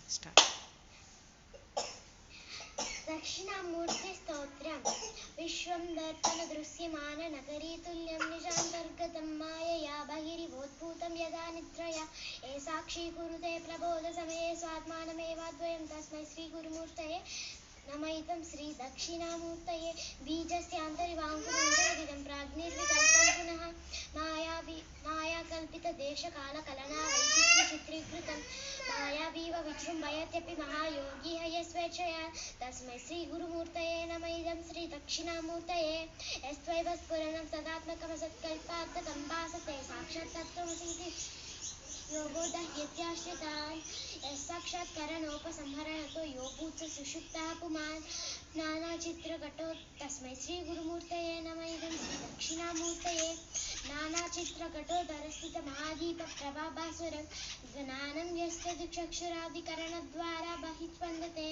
Start. Dakshinamurthy స్తోత్రం. విశ్వం దర్పణ దృశ్యమాన నగరీతుల్యం నిజాంతర్గతం మాయయా బహిరివోద్భూతం యదా నిద్రయా ఏ సాక్షి కురుతే ప్రబోధ సమయే స్వాత్మానమేవాద్వయం తస్మై శ్రీ గురుమూర్తయే నమైతం శ్రీ దక్షిణామూర్తయే. బీజస్యాంతరివాంకురం ప్రాజ్ఞిర్వికల్పం పునః మాయాకల్పిత దేశకాల కలనా వైచిత్ర్య చిత్రీకృతం మాయావీవ విజృంభయత్యపి మహాయోగి హయస్వేచ్ఛయా తస్మై శ్రీ గురుమూర్తయే నమైదం శ్రీ దక్షిణామూర్తయే. యస్త్వైవ స్ఫురణం సదాత్మకమసత్కల్పార్థకం భాసతే సాక్షాత్ తత్వమసీతి योगोदह्यत्याश्रितान् यस्साक्षात्करणोपसंहरणतो यो भूत्स सुषुप्तः पुमान् नानाचित्रकटो तस्मै श्री गुरुमूर्तये नमैदं श्री दक्षिणामूर्तये. नानाचित्रकटोदरस्थितमहादीपप्रभाभास्वरं ज्ञानं यस्य दिक्षक्षुरादिकरणद्वारा बहिस्पन्दते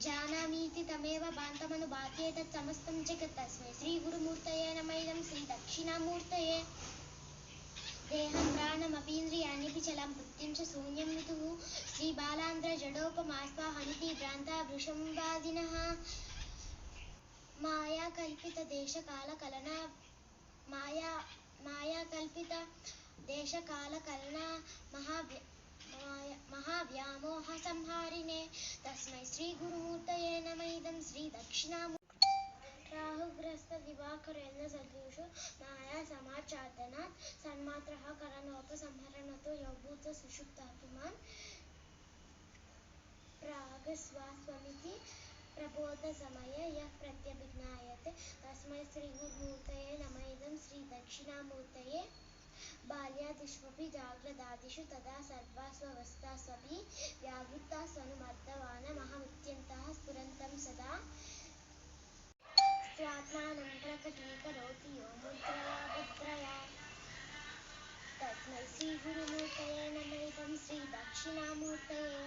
जानामीति तमेव भान्तमनुभात्ये तत्समस्तं जगत् तस्मै श्री गुरुमूर्तये नमैदं श्री दक्षिणामूर्तये. देहं प्राणमपीन्द्रियाण्यपि चलं बुद्धिं च शून्यं विदुः श्रीबालान्द्रजडोपमास्वाहमिति भ्रान्ता वृषंवादिनः मायाकल्पितदेशकालकलना महाव्यामोहसंहारिणे तस्मै श्री गुरुमूर्तये नमैदं श्री दक्षिणामूर्तये. राहुग्रस्त दिवाकरेण सदृशो माया समाचादनात् सन्मात्रः करणोपसंहरणतो योगभूत सुषुप्तः पुमान् प्रागस्वास्वमिति प्रबोधसमये यः प्रत्यभिज्ञायते तस्मै श्री गुरुमूर्तये नमैदं श्री दक्षिणामूर्तये. बाल्यादिष्वपि जाग्रदादिषु तदा सर्वास्वस्थास्वपि व्यावृत्ता स्वनुमर्दवानमहमित्यन्तः स्फुरन्तं सदा स्वात्मानं प्रकटीकरोति यो मुद्रया भद्रया तस्मै श्री गुरुमूर्तये नमैदं श्री दक्षिणामूर्तये.